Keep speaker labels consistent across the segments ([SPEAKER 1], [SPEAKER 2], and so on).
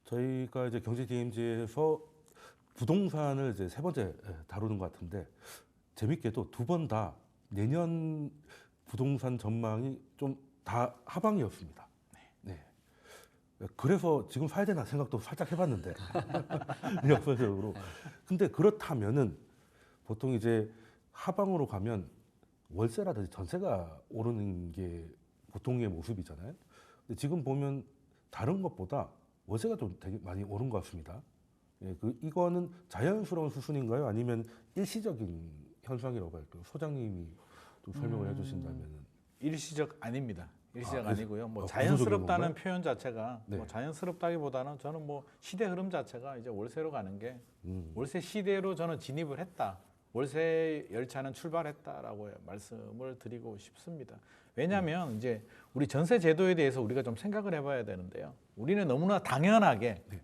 [SPEAKER 1] 저희가 이제 경제 DMZ에서 부동산을 이제 세 번째 다루는 것 같은데 재밌게도 두 번 다 내년 부동산 전망이 좀 다 하방이었습니다. 네. 그래서 지금 사야 되나 생각도 살짝 해봤는데 역설적으로. 근데 그렇다면은 보통 이제 하방으로 가면 월세라든지 전세가 오르는 게 보통의 모습이잖아요. 근데 지금 보면 다른 것보다 월세가 좀 되게 많이 오른 것 같습니다. 예, 이거는 자연스러운 수순인가요? 아니면 일시적인 현상이라고 할까요? 소장님이 좀 설명을 해주신다면.
[SPEAKER 2] 일시적 아닙니다. 일시적 아니고요. 뭐
[SPEAKER 1] 구조적인
[SPEAKER 2] 자연스럽다는
[SPEAKER 1] 건가요?
[SPEAKER 2] 표현 자체가
[SPEAKER 1] 네.
[SPEAKER 2] 뭐 자연스럽다기보다는 저는 뭐 시대 흐름 자체가 이제 월세로 가는 게 월세 시대로 저는 진입을 했다. 월세 열차는 출발했다라고 말씀을 드리고 싶습니다. 왜냐하면 이제 우리 전세 제도에 대해서 우리가 좀 생각을 해봐야 되는데요. 우리는 너무나 당연하게
[SPEAKER 1] 네.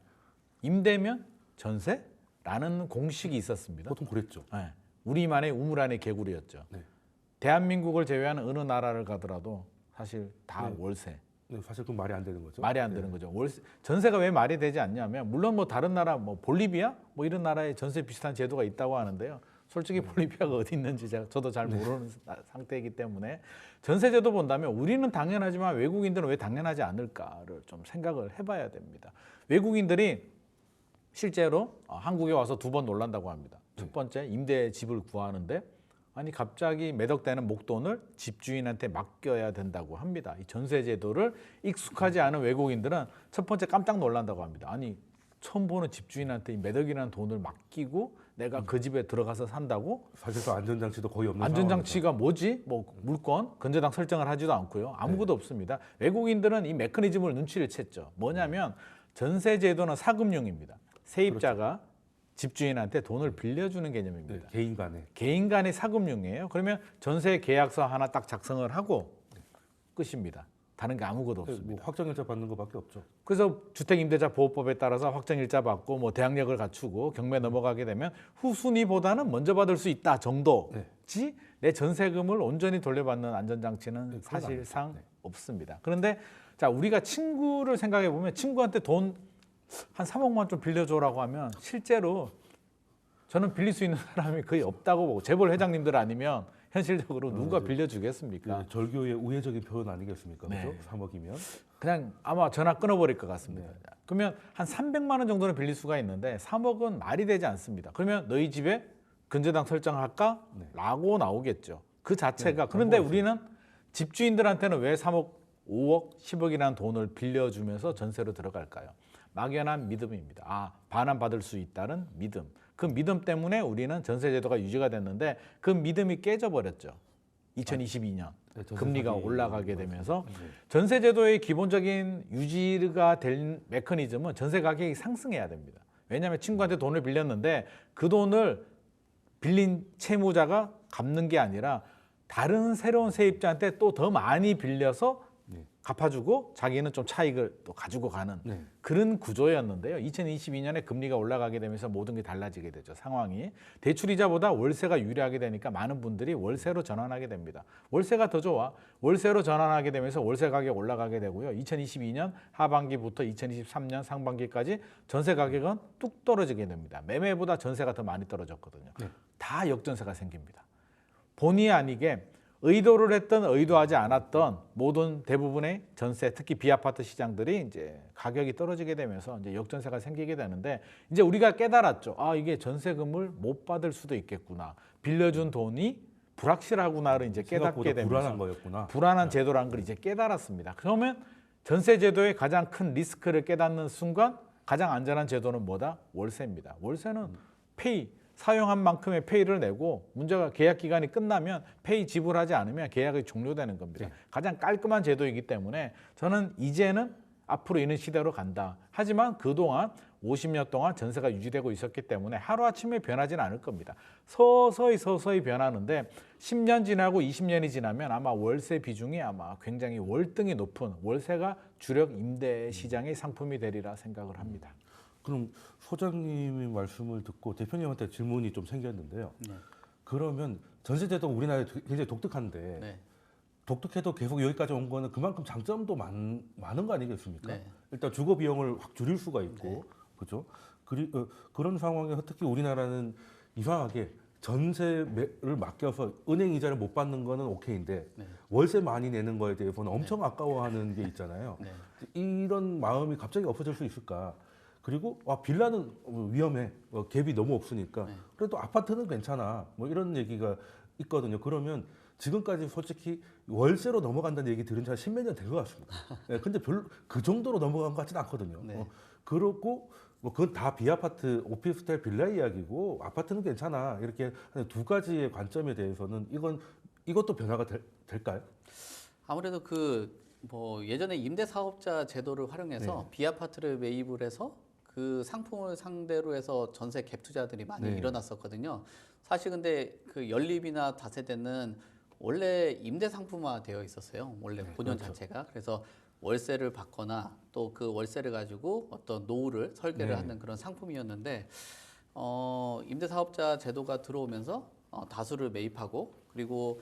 [SPEAKER 2] 임대면 전세라는 공식이 있었습니다.
[SPEAKER 1] 보통 그랬죠.
[SPEAKER 2] 네. 우리만의 우물 안의 개구리였죠.
[SPEAKER 1] 네.
[SPEAKER 2] 대한민국을 제외한 어느 나라를 가더라도 사실 다
[SPEAKER 1] 네.
[SPEAKER 2] 월세.
[SPEAKER 1] 네, 사실 좀 말이 안 되는 거죠.
[SPEAKER 2] 말이 안 되는 거죠. 월세, 전세가 왜 말이 되지 않냐면 물론 뭐 다른 나라 뭐 볼리비아 뭐 이런 나라에 전세 비슷한 제도가 있다고 하는데요. 솔직히 볼리비아가 어디 있는지 저도 잘 모르는 상태이기 때문에 전세 제도 본다면 우리는 당연하지만 외국인들은 왜 당연하지 않을까를 좀 생각을 해봐야 됩니다. 외국인들이 실제로 한국에 와서 두 번 놀란다고 합니다. 첫 번째 임대 집을 구하는데 아니 갑자기 매덕되는 목돈을 집주인한테 맡겨야 된다고 합니다. 이 전세 제도를 익숙하지 않은 외국인들은 첫 번째 깜짝 놀란다고 합니다. 아니 처음 보는 집주인한테 이 매덕이라는 돈을 맡기고 내가 그 집에 들어가서 산다고?
[SPEAKER 1] 사실 그 안전장치도 거의 없는
[SPEAKER 2] 안전장치가 뭐지? 뭐 물건, 건재당 설정을 하지도 않고요. 아무것도 없습니다. 외국인들은 이 메커니즘을 눈치를 챘죠. 뭐냐면 전세 제도는 사금융입니다. 세입자가 집주인한테 돈을 빌려주는 개념입니다.
[SPEAKER 1] 네, 개인 간에.
[SPEAKER 2] 개인 간의 사금융이에요. 그러면 전세 계약서 하나 딱 작성을 하고 끝입니다. 다른 게 아무것도 없습니다.
[SPEAKER 1] 뭐 확정일자 받는 것밖에 없죠.
[SPEAKER 2] 그래서 주택임대차보호법에 따라서 확정일자 받고 뭐 대항력을 갖추고 경매 넘어가게 되면 후순위보다는 먼저 받을 수 있다 정도지 내 전세금을 온전히 돌려받는 안전장치는 사실상 없습니다. 그런데 자 우리가 친구를 생각해 보면 친구한테 돈 한 3억만 좀 빌려줘라고 하면 실제로 저는 빌릴 수 있는 사람이 거의 없다고 보고 재벌 회장님들 아니면 현실적으로 누가 빌려주겠습니까?
[SPEAKER 1] 네, 절교의 우회적인 표현 아니겠습니까?
[SPEAKER 2] 네.
[SPEAKER 1] 그죠? 3억이면.
[SPEAKER 2] 그냥 아마 전화 끊어버릴 것 같습니다. 그러면 한 300만 원 정도는 빌릴 수가 있는데 3억은 말이 되지 않습니다. 그러면 너희 집에 근저당 설정할까? 라고 나오겠죠. 그 자체가. 그런데 우리는 집주인들한테는 왜 3억, 5억, 10억이라는 돈을 빌려주면서 전세로 들어갈까요? 막연한 믿음입니다. 아, 반환받을 수 있다는 믿음. 그 믿음 때문에 우리는 전세 제도가 유지가 됐는데 그 믿음이 깨져버렸죠. 2022년 금리가 올라가게 되면서 전세 제도의 기본적인 유지가 될 메커니즘은 전세 가격이 상승해야 됩니다. 왜냐하면 친구한테 돈을 빌렸는데 그 돈을 빌린 채무자가 갚는 게 아니라 다른 새로운 세입자한테 또 더 많이 빌려서 갚아주고 자기는 좀 차익을 또 가지고 가는 그런 구조였는데요. 2022년에 금리가 올라가게 되면서 모든 게 달라지게 되죠. 상황이. 대출이자보다 월세가 유리하게 되니까 많은 분들이 월세로 전환하게 됩니다. 월세가 더 좋아. 월세로 전환하게 되면서 월세 가격 올라가게 되고요. 2022년 하반기부터 2023년 상반기까지 전세 가격은 뚝 떨어지게 됩니다. 매매보다 전세가 더 많이 떨어졌거든요. 다 역전세가 생깁니다. 본의 아니게 의도를 했던 의도하지 않았던 모든 대부분의 전세, 특히 비아파트 시장들이 이제 가격이 떨어지게 되면서 이제 역전세가 생기게 되는데 이제 우리가 깨달았죠. 아, 이게 전세금을 못 받을 수도 있겠구나. 빌려준 돈이 불확실하구나를 이제 깨닫게 되면서
[SPEAKER 1] 불안한 거였구나.
[SPEAKER 2] 불안한 제도라는 걸 이제 깨달았습니다. 그러면 전세 제도의 가장 큰 리스크를 깨닫는 순간 가장 안전한 제도는 뭐다? 월세입니다. 월세는 페이 사용한 만큼의 페이를 내고 문제가 계약 기간이 끝나면 페이 지불하지 않으면 계약이 종료되는 겁니다. 가장 깔끔한 제도이기 때문에 저는 이제는 앞으로 이런 시대로 간다. 하지만 그동안 50년 동안 전세가 유지되고 있었기 때문에 하루아침에 변하지는 않을 겁니다. 서서히 변하는데 10년 지나고 20년이 지나면 아마 월세 비중이 아마 굉장히 월등히 높은 월세가 주력 임대 시장의 상품이 되리라 생각을 합니다.
[SPEAKER 1] 그럼 소장님의 말씀을 듣고 대표님한테 질문이 좀 생겼는데요. 그러면 전세제도가 우리나라에 굉장히 독특한데 독특해도 계속 여기까지 온 거는 그만큼 장점도 많은 거 아니겠습니까?
[SPEAKER 3] 네.
[SPEAKER 1] 일단 주거 비용을 확 줄일 수가 있고, 그죠? 그런 상황에 특히 우리나라는 이상하게 전세를 맡겨서 은행 이자를 못 받는 거는 오케이인데
[SPEAKER 3] 네.
[SPEAKER 1] 월세 많이 내는 거에 대해서는 엄청 아까워하는 게 있잖아요.
[SPEAKER 3] 네.
[SPEAKER 1] 이런 마음이 갑자기 없어질 수 있을까? 그리고 빌라는 위험해, 갭이 너무 없으니까.
[SPEAKER 3] 네.
[SPEAKER 1] 그래도 아파트는 괜찮아. 뭐 이런 얘기가 있거든요. 그러면 지금까지 솔직히 월세로 넘어간다는 얘기 들은 지 한 십몇 년 된 것 같습니다. 네, 근데 별로 그 정도로 넘어간 것 같지는 않거든요.
[SPEAKER 3] 네.
[SPEAKER 1] 그렇고 뭐 그건 다 비아파트, 오피스텔, 빌라 이야기고 아파트는 괜찮아. 이렇게 하는 두 가지의 관점에 대해서는 이것도 변화가 될까요?
[SPEAKER 3] 아무래도 뭐 예전에 임대사업자 제도를 활용해서
[SPEAKER 1] 네.
[SPEAKER 3] 비아파트를 매입을 해서 그 상품을 상대로 해서 전세 갭 투자들이 많이
[SPEAKER 1] 네.
[SPEAKER 3] 일어났었거든요. 사실 근데 그 연립이나 다세대는 원래 임대 상품화 되어 있었어요. 원래 본연
[SPEAKER 1] 그렇죠.
[SPEAKER 3] 자체가. 그래서 월세를 받거나 또 그 월세를 가지고 어떤 노후를 설계를
[SPEAKER 1] 네.
[SPEAKER 3] 하는 그런 상품이었는데 임대사업자 제도가 들어오면서 다수를 매입하고 그리고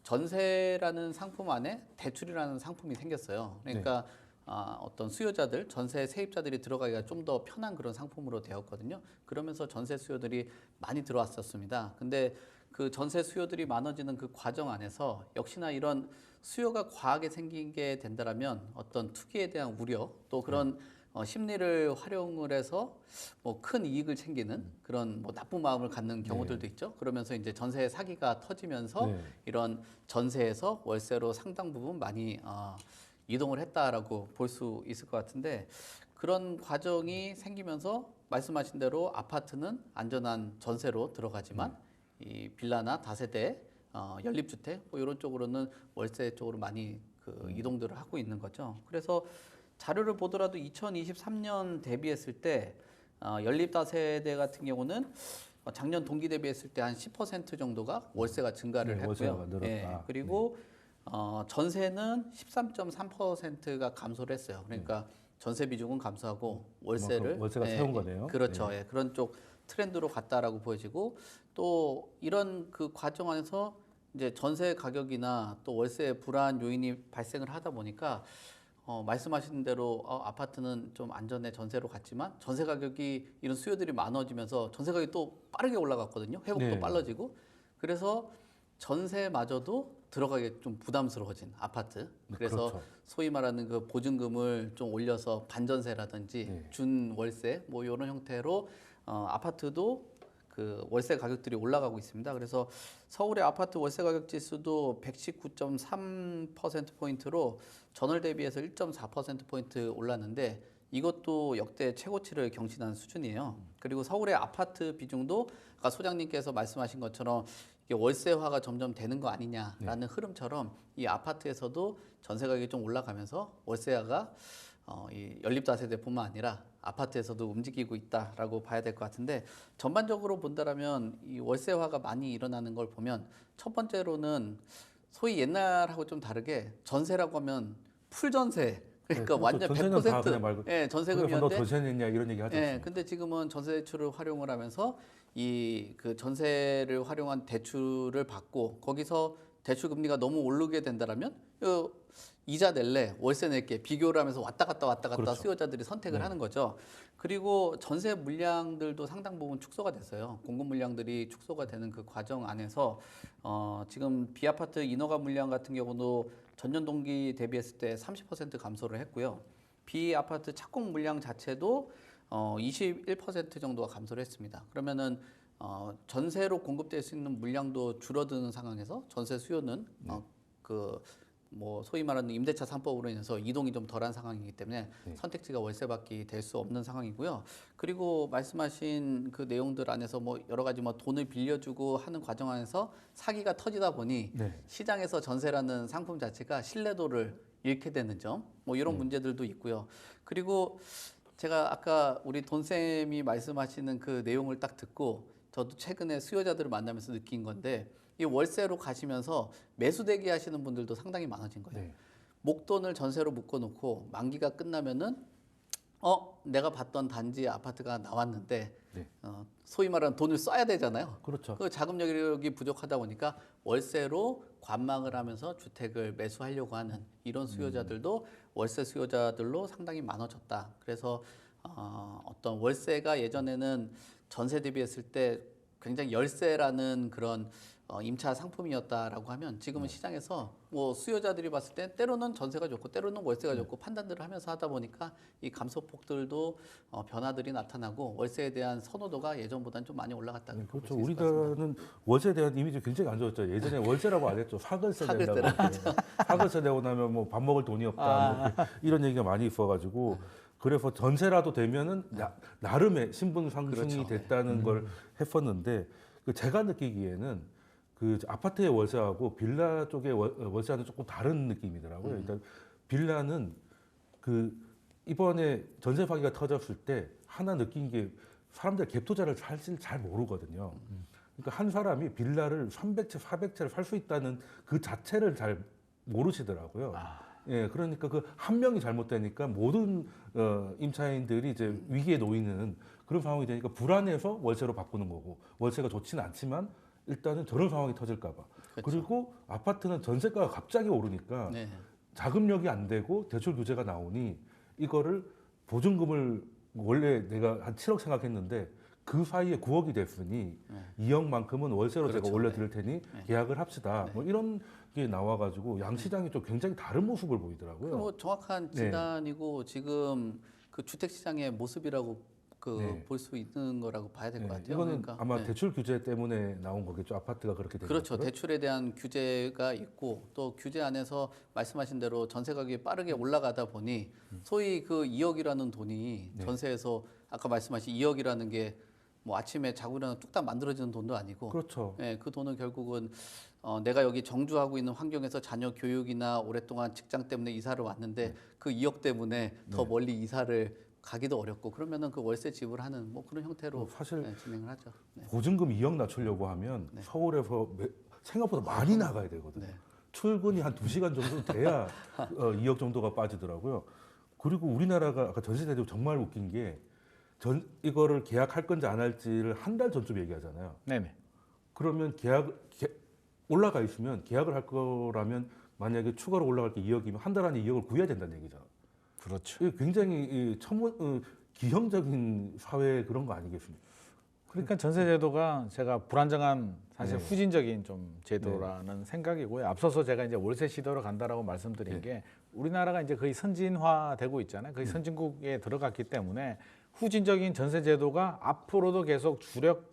[SPEAKER 3] 전세라는 상품 안에 대출이라는 상품이 생겼어요. 그러니까 어떤 수요자들, 전세 세입자들이 들어가기가 좀 더 편한 그런 상품으로 되었거든요. 그러면서 전세 수요들이 많이 들어왔었습니다. 근데 그 전세 수요들이 많아지는 그 과정 안에서 역시나 이런 수요가 과하게 생기게 된다라면 어떤 투기에 대한 우려 또 그런 심리를 활용을 해서 뭐 큰 이익을 챙기는 그런 뭐 나쁜 마음을 갖는 경우들도 있죠. 그러면서 이제 전세 사기가 터지면서
[SPEAKER 1] 네.
[SPEAKER 3] 이런 전세에서 월세로 상당 부분 많이 이동을 했다라고 볼 수 있을 것 같은데 그런 과정이 생기면서 말씀하신 대로 아파트는 안전한 전세로 들어가지만 이 빌라나 다세대 연립주택 뭐 이런 쪽으로는 월세 쪽으로 많이 이동들을 하고 있는 거죠. 그래서 자료를 보더라도 2023년 대비했을 때 연립다세대 같은 경우는 작년 동기 대비했을 때 한 10% 정도가 월세가 증가를
[SPEAKER 1] 네, 월세가
[SPEAKER 3] 했고요.
[SPEAKER 1] 늘었다.
[SPEAKER 3] 그리고 전세는 13.3%가 감소를 했어요. 그러니까 전세 비중은 감소하고 월세를
[SPEAKER 1] 그만큼 월세가 세운 거네요.
[SPEAKER 3] 그렇죠.
[SPEAKER 1] 네.
[SPEAKER 3] 예, 그런 쪽 트렌드로 갔다라고 보여지고 또 이런 그 과정 안에서 이제 전세 가격이나 또 월세 불안 요인이 발생을 하다 보니까 말씀하신 대로 아파트는 좀 안전해 전세로 갔지만 전세 가격이 이런 수요들이 많아지면서 전세 가격이 또 빠르게 올라갔거든요. 회복도
[SPEAKER 1] 네.
[SPEAKER 3] 빨라지고 그래서 전세마저도 들어가기 좀 부담스러워진 아파트. 그래서
[SPEAKER 1] 그렇죠.
[SPEAKER 3] 소위 말하는 그 보증금을 좀 올려서 반전세라든지
[SPEAKER 1] 네.
[SPEAKER 3] 준 월세 뭐 이런 형태로 아파트도 그 월세 가격들이 올라가고 있습니다. 그래서 서울의 아파트 월세 가격 지수도 119.3% 포인트로 전월 대비해서 1.4% 포인트 올랐는데 이것도 역대 최고치를 경신한 수준이에요. 그리고 서울의 아파트 비중도 아까 소장님께서 말씀하신 것처럼 이게 월세화가 점점 되는 거 아니냐라는 흐름처럼 이 아파트에서도 전세 가격이 좀 올라가면서 월세화가 이 연립다세대뿐만 아니라 아파트에서도 움직이고 있다라고 봐야 될 것 같은데 전반적으로 본다라면 이 월세화가 많이 일어나는 걸 보면 첫 번째로는 소위 옛날하고 좀 다르게 전세라고 하면 풀전세 그러니까
[SPEAKER 1] 그렇죠.
[SPEAKER 3] 완전
[SPEAKER 1] 전세는 다
[SPEAKER 3] 100%
[SPEAKER 1] 그냥 말고
[SPEAKER 3] 예,
[SPEAKER 1] 너
[SPEAKER 3] 전세금이었는데
[SPEAKER 1] 전세 냈냐 이런 얘기 하죠.
[SPEAKER 3] 예, 근데 지금은 전세 대출을 활용을 하면서 이 그 전세를 활용한 대출을 받고 거기서 대출 금리가 너무 오르게 된다라면 이자 낼래 월세 낼게 비교를 하면서 왔다 갔다
[SPEAKER 1] 그렇죠.
[SPEAKER 3] 수요자들이 선택을
[SPEAKER 1] 네.
[SPEAKER 3] 하는 거죠. 그리고 전세 물량들도 상당 부분 축소가 됐어요. 공급 물량들이 축소가 되는 그 과정 안에서 지금 비아파트 인허가 물량 같은 경우도 전년 동기 대비했을 때 30% 감소를 했고요. 비아파트 착공 물량 자체도 21% 정도가 감소를 했습니다. 그러면은 전세로 공급될 수 있는 물량도 줄어드는 상황에서 전세 수요는 뭐 소위 말하는 임대차 3법으로 인해서 이동이 좀 덜한 상황이기 때문에 선택지가 월세밖에 될 수 없는 상황이고요. 그리고 말씀하신 그 내용들 안에서 뭐 여러 가지 뭐 돈을 빌려주고 하는 과정 안에서 사기가 터지다 보니
[SPEAKER 1] 네.
[SPEAKER 3] 시장에서 전세라는 상품 자체가 신뢰도를 잃게 되는 점, 뭐 이런 문제들도 있고요. 그리고 제가 아까 우리 돈쌤이 말씀하시는 그 내용을 딱 듣고 저도 최근에 수요자들을 만나면서 느낀 건데 이 월세로 가시면서 매수 대기하시는 분들도 상당히 많아진 거예요.
[SPEAKER 1] 네.
[SPEAKER 3] 목돈을 전세로 묶어놓고 만기가 끝나면은 내가 봤던 단지 아파트가 나왔는데
[SPEAKER 1] 네.
[SPEAKER 3] 소위 말하는 돈을 써야 되잖아요.
[SPEAKER 1] 그렇죠.
[SPEAKER 3] 그 자금력이 부족하다 보니까 월세로 관망을 하면서 주택을 매수하려고 하는 이런 수요자들도 월세 수요자들로 상당히 많아졌다. 그래서 어떤 월세가 예전에는 전세 대비했을 때 굉장히 열세라는 그런 임차 상품이었다라고 하면 지금은 시장에서 뭐 수요자들이 봤을 때 때로는 전세가 좋고 때로는 월세가 좋고 판단들을 하면서 하다 보니까 이 감소폭들도 변화들이 나타나고 월세에 대한 선호도가 예전보다는 좀 많이 올라갔다.
[SPEAKER 1] 네, 그렇죠. 우리나라는 월세에 대한 이미지 굉장히 안 좋았죠. 예전에 월세라고 안 했죠. 사글세 낸다고. 사글세 내고 나면 뭐 밥 먹을 돈이 없다. 뭐 이런 얘기가 많이 있어가지고 그래서 전세라도 되면은 나름의 신분 상승이
[SPEAKER 3] 그렇죠.
[SPEAKER 1] 됐다는 걸 했었는데 제가 느끼기에는 그 아파트의 월세하고 빌라 쪽의 월세와는 조금 다른 느낌이더라고요. 일단 빌라는 그 이번에 전세 파기가 터졌을 때 하나 느낀 게 사람들 갭 투자를 사실 잘 모르거든요. 그러니까 한 사람이 빌라를 300채, 400채를 살 수 있다는 그 자체를 잘 모르시더라고요. 예, 그러니까 그 한 명이 잘못되니까 모든 임차인들이 이제 위기에 놓이는 그런 상황이 되니까 불안해서 월세로 바꾸는 거고 월세가 좋지는 않지만 일단은 저런 상황이 터질까 봐.
[SPEAKER 3] 그렇죠.
[SPEAKER 1] 그리고 아파트는 전세가가 갑자기 오르니까
[SPEAKER 3] 네.
[SPEAKER 1] 자금력이 안 되고 대출 규제가 나오니 이거를 보증금을 원래 내가 한 7억 생각했는데 그 사이에 9억이 됐으니 2억만큼은 월세로
[SPEAKER 3] 그렇죠.
[SPEAKER 1] 제가 올려드릴 테니 계약을 합시다. 뭐 이런 게 나와가지고 양시장이 좀 굉장히 다른 모습을 보이더라고요.
[SPEAKER 3] 뭐 정확한
[SPEAKER 1] 네.
[SPEAKER 3] 진단이고 지금 그 주택 시장의 모습이라고
[SPEAKER 1] 네.
[SPEAKER 3] 볼 수 있는 거라고 봐야 될 것
[SPEAKER 1] 네,
[SPEAKER 3] 같아요.
[SPEAKER 1] 이거는
[SPEAKER 3] 그러니까,
[SPEAKER 1] 아마
[SPEAKER 3] 네.
[SPEAKER 1] 대출 규제 때문에 나온 거겠죠. 아파트가 그렇게 된
[SPEAKER 3] 그렇죠.
[SPEAKER 1] 것들은.
[SPEAKER 3] 대출에 대한 규제가 있고 또 규제 안에서 말씀하신 대로 전세 가격이 빠르게 올라가다 보니 소위 그 2억이라는 돈이
[SPEAKER 1] 네.
[SPEAKER 3] 전세에서 아까 말씀하신 2억이라는 게 뭐 아침에 자고 일어나 뚝딱 만들어지는 돈도 아니고
[SPEAKER 1] 그렇죠.
[SPEAKER 3] 예, 그 돈은 결국은 내가 여기 정주하고 있는 환경에서 자녀 교육이나 오랫동안 직장 때문에 이사를 왔는데 그 2억 때문에 더 멀리 이사를 가기도 어렵고 그러면은 그 월세 지불하는 뭐 그런 형태로
[SPEAKER 1] 사실
[SPEAKER 3] 진행을 하죠. 네.
[SPEAKER 1] 보증금 2억 낮추려고 하면 서울에서 생각보다 많이 나가야 되거든요.
[SPEAKER 3] 네.
[SPEAKER 1] 출근이 한 2시간 정도 돼야 2억 정도가 빠지더라고요. 그리고 우리나라가 아까 전세 대도 정말 웃긴 게 이거를 계약할 건지 안 할지를 한 달 전쯤 얘기하잖아요.
[SPEAKER 2] 네네.
[SPEAKER 1] 그러면 올라가 있으면 계약을 할 거라면 만약에 추가로 올라갈 게 2억이면 한 달 안에 2억을 구해야 된다는 얘기잖아요.
[SPEAKER 2] 그렇죠.
[SPEAKER 1] 이게 굉장히 기형적인 사회 그런 거 아니겠습니까?
[SPEAKER 2] 그러니까 전세 제도가 제가 불안정한 사실
[SPEAKER 1] 네.
[SPEAKER 2] 후진적인 좀 제도라는 생각이고요. 앞서서 제가 이제 월세 시도로 간다라고 말씀드린 게 우리나라가 이제 거의 선진화되고 있잖아요. 거의 선진국에 들어갔기 때문에 후진적인 전세 제도가 앞으로도 계속 주력